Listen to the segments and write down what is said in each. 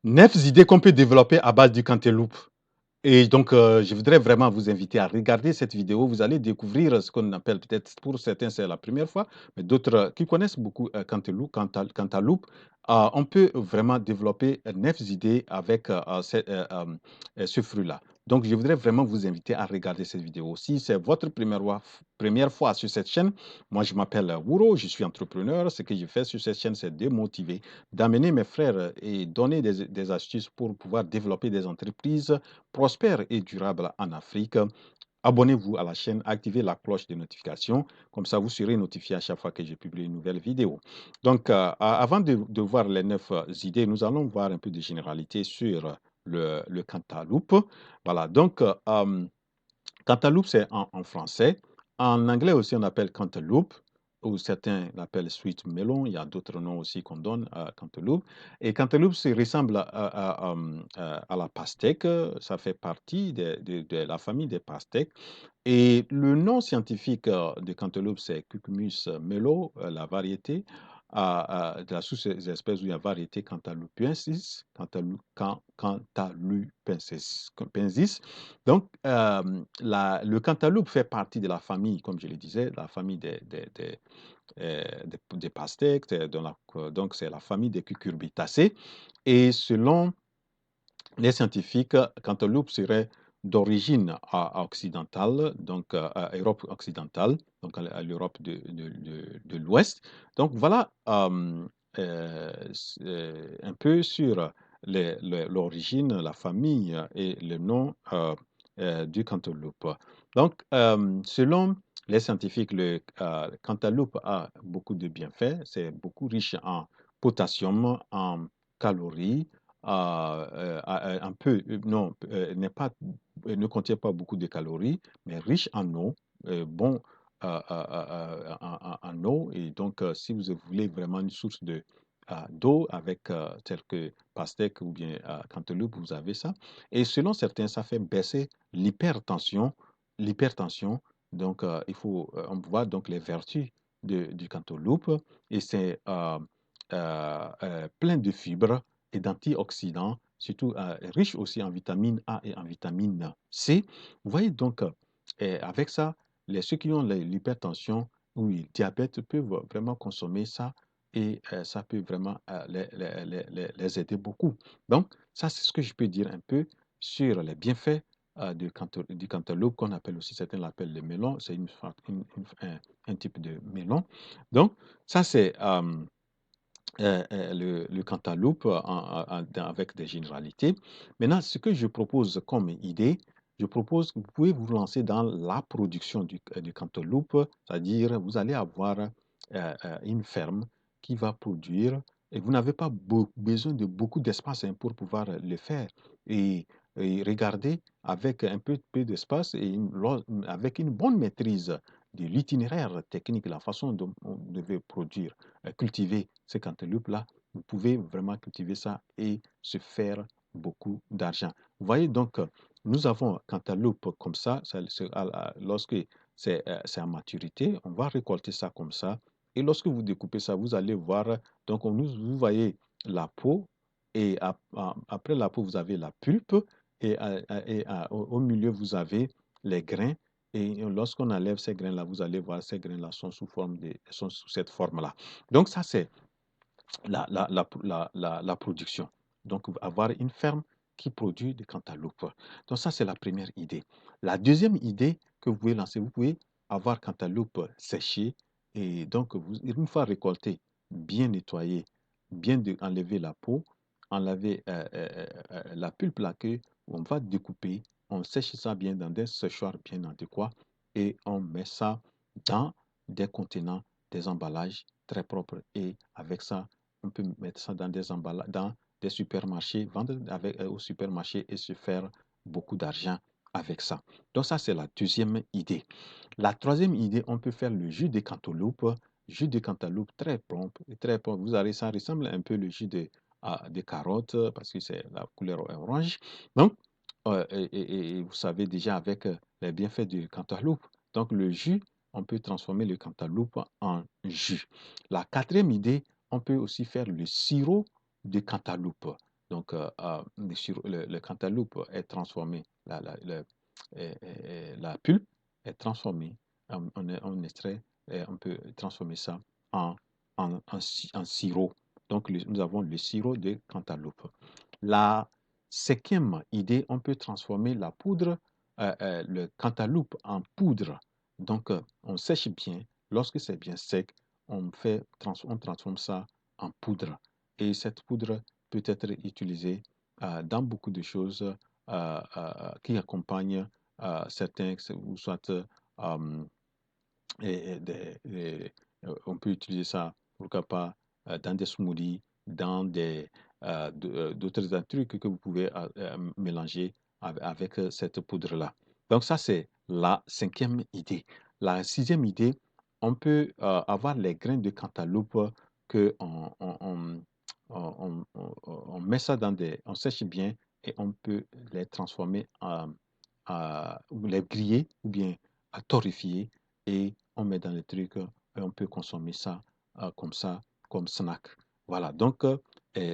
9 idées qu'on peut développer à base du cantaloupe. Et donc, je voudrais vraiment vous inviter à regarder cette vidéo. Vous allez découvrir ce qu'on appelle peut-être pour certains, c'est la première fois, mais d'autres qui connaissent beaucoup cantaloupe, on peut vraiment développer 9 idées avec ce fruit-là. Donc, je voudrais vraiment vous inviter à regarder cette vidéo. Si c'est votre première fois sur cette chaîne, moi je m'appelle Wouro, je suis entrepreneur. Ce que je fais sur cette chaîne, c'est de motiver, d'amener mes frères et donner des astuces pour pouvoir développer des entreprises prospère et durable en Afrique. Abonnez-vous à la chaîne, activez la cloche de notification, comme ça vous serez notifié à chaque fois que je publie une nouvelle vidéo. Donc, avant de voir les 9 idées, nous allons voir un peu de généralité sur le cantaloupe. Voilà, donc, cantaloupe, c'est en français. En anglais aussi, on appelle cantaloupe, ou certains l'appellent sweet melon. Il y a d'autres noms aussi qu'on donne à cantaloupe. Et cantaloupe, ça ressemble à la pastèque. Ça fait partie de la famille des pastèques. Et le nom scientifique de cantaloupe, c'est Cucumis melo, la variété de la sous-espèce où il y a variété cantaloupensis, cantaloupensis. Donc, le cantaloupe fait partie de la famille, comme je le disais, la famille des pastèques, donc c'est la famille des cucurbitacées. Et selon les scientifiques, cantaloupe serait d'origine occidentale, donc à Europe occidentale, donc à l'Europe de l'Ouest. Donc voilà un peu sur l'origine, la famille et le nom du cantaloupe. Donc, selon les scientifiques, le cantaloupe a beaucoup de bienfaits. C'est beaucoup riche en potassium, en calories, un peu, non, ne contient pas beaucoup de calories, mais riche en eau, bon en eau. Et donc, si vous voulez vraiment une source d'eau avec tel que pastèque ou bien cantaloupe, vous avez ça. Et selon certains, ça fait baisser l'hypertension. L'hypertension, donc on voit donc les vertus du cantaloupe et c'est plein de fibres et d'antioxydants, surtout riche aussi en vitamine A et en vitamine C. Vous voyez donc, avec ça, ceux qui ont l'hypertension ou le diabète peuvent vraiment consommer ça et ça peut vraiment les aider beaucoup. Donc, ça, c'est ce que je peux dire un peu sur les bienfaits du cantaloupe, qu'on appelle aussi, certains l'appellent le melon, c'est un type de melon. Donc, ça, c'est le cantaloupe avec des généralités. Maintenant, ce que je propose comme idée, je propose que vous pouvez vous lancer dans la production du cantaloupe, c'est-à-dire vous allez avoir une ferme qui va produire et vous n'avez pas besoin de beaucoup d'espace pour pouvoir le faire. Et, et regardez avec un peu d'espace et avec une bonne maîtrise de l'itinéraire technique, la façon dont on devait produire cultiver ces cantaloupes-là, vous pouvez vraiment cultiver ça et se faire beaucoup d'argent. Vous voyez donc, nous avons un cantaloupe comme ça, lorsque c'est à maturité, on va récolter ça comme ça. Et lorsque vous découpez ça, vous allez voir, donc vous voyez la peau, et après la peau, vous avez la pulpe, au milieu, vous avez les grains. Et lorsqu'on enlève ces grains-là, vous allez voir, ces grains-là sont sous cette forme-là. Donc, ça, c'est la production. Donc, avoir une ferme qui produit des cantaloupes. Donc, ça, c'est la première idée. La deuxième idée que vous pouvez lancer, vous pouvez avoir cantaloupe séchée. Et donc, une fois récolté, bien nettoyé, bien enlever la peau, enlever la pulpe, la queue, on va découper, on sèche ça bien dans des séchoirs bien adéquats et on met ça dans des contenants, des emballages très propres. Et avec ça, on peut mettre ça dans des emballages, dans des supermarchés, vendre au supermarché et se faire beaucoup d'argent avec ça. Donc ça, c'est la deuxième idée. La troisième idée, on peut faire le jus de cantaloupe. Jus de cantaloupe très prompt, très prompt. Vous allez, ça ressemble un peu le jus de carotte parce que c'est la couleur orange. Donc, et vous savez déjà avec les bienfaits du cantaloupe. Donc, le jus, on peut transformer le cantaloupe en jus. La quatrième idée, on peut aussi faire le sirop de cantaloupe. Donc, le cantaloupe est transformé, la pulpe est transformée, on extrait, et on peut transformer ça en, en sirop. Donc, nous avons le sirop de cantaloupe. La cinquième idée, on peut transformer la poudre, le cantaloupe en poudre. Donc, on sèche bien. Lorsque c'est bien sec, on transforme ça en poudre. Et cette poudre peut être utilisée dans beaucoup de choses qui accompagnent certains, ou soit on peut utiliser ça, pourquoi pas, dans des smoothies, dans d'autres trucs que vous pouvez mélanger avec cette poudre-là. Donc ça, c'est la cinquième idée. La sixième idée, on peut avoir les grains de cantaloupe que on met ça on sèche bien et on peut les transformer ou les griller ou bien à torréfier et on met dans les trucs et on peut consommer ça comme ça, comme snack. Voilà, donc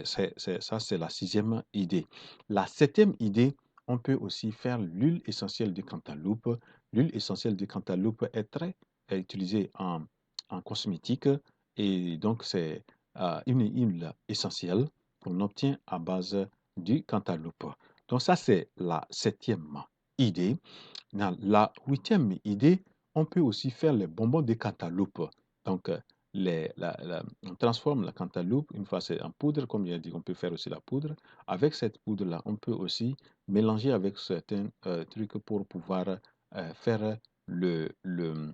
ça, c'est la sixième idée. La septième idée, on peut aussi faire l'huile essentielle de cantaloupe. L'huile essentielle de cantaloupe est utilisée en cosmétique et donc c'est une huile essentielle qu'on obtient à base du cantaloupe. Donc ça, c'est la septième idée. Dans la huitième idée, on peut aussi faire les bonbons de cantaloupe. Donc, on transforme la cantaloupe, une fois c'est en poudre, comme j'ai dit, on peut faire aussi la poudre. Avec cette poudre-là, on peut aussi mélanger avec certains trucs pour pouvoir faire le, le,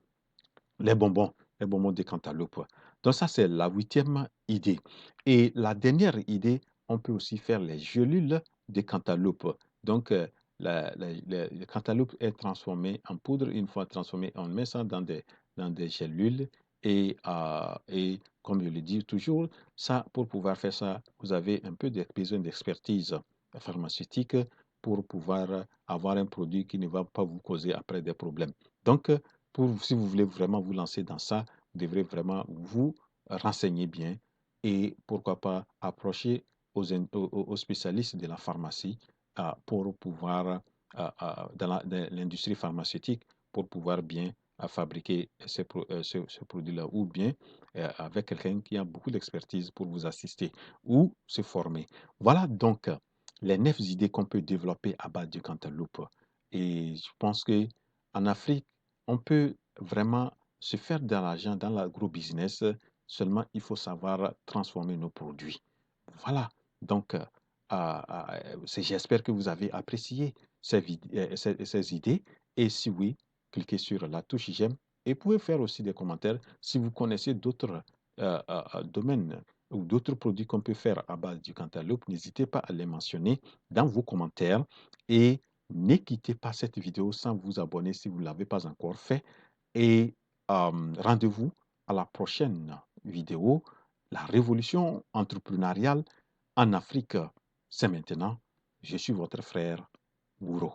les bonbons de cantaloupe. Donc ça, c'est la huitième idée. Et la dernière idée, on peut aussi faire les gélules de cantaloupe. Donc, le cantaloupe est transformé en poudre. Une fois transformé, on met ça dans des gélules. Et comme je le dis toujours, ça, pour pouvoir faire ça, vous avez un peu besoin d'expertise pharmaceutique pour pouvoir avoir un produit qui ne va pas vous causer après des problèmes. Donc, si vous voulez vraiment vous lancer dans ça, vous devrez vraiment vous renseigner bien et pourquoi pas approcher aux spécialistes de la pharmacie pour pouvoir, dans l'industrie pharmaceutique, pour pouvoir bien fabriquer ce produit-là ou bien avec quelqu'un qui a beaucoup d'expertise pour vous assister ou se former. Voilà donc les 9 idées qu'on peut développer à base du cantaloupe. Et je pense que en Afrique, on peut vraiment se faire de l'argent dans l'agro-business, seulement il faut savoir transformer nos produits. Voilà, donc j'espère que vous avez apprécié ces idées et si oui, cliquez sur la touche j'aime et pouvez faire aussi des commentaires si vous connaissez d'autres domaines ou d'autres produits qu'on peut faire à base du cantaloupe, n'hésitez pas à les mentionner dans vos commentaires et ne quittez pas cette vidéo sans vous abonner si vous ne l'avez pas encore fait. Et rendez-vous à la prochaine vidéo. La révolution entrepreneuriale en Afrique, c'est maintenant. Je suis votre frère Gouro.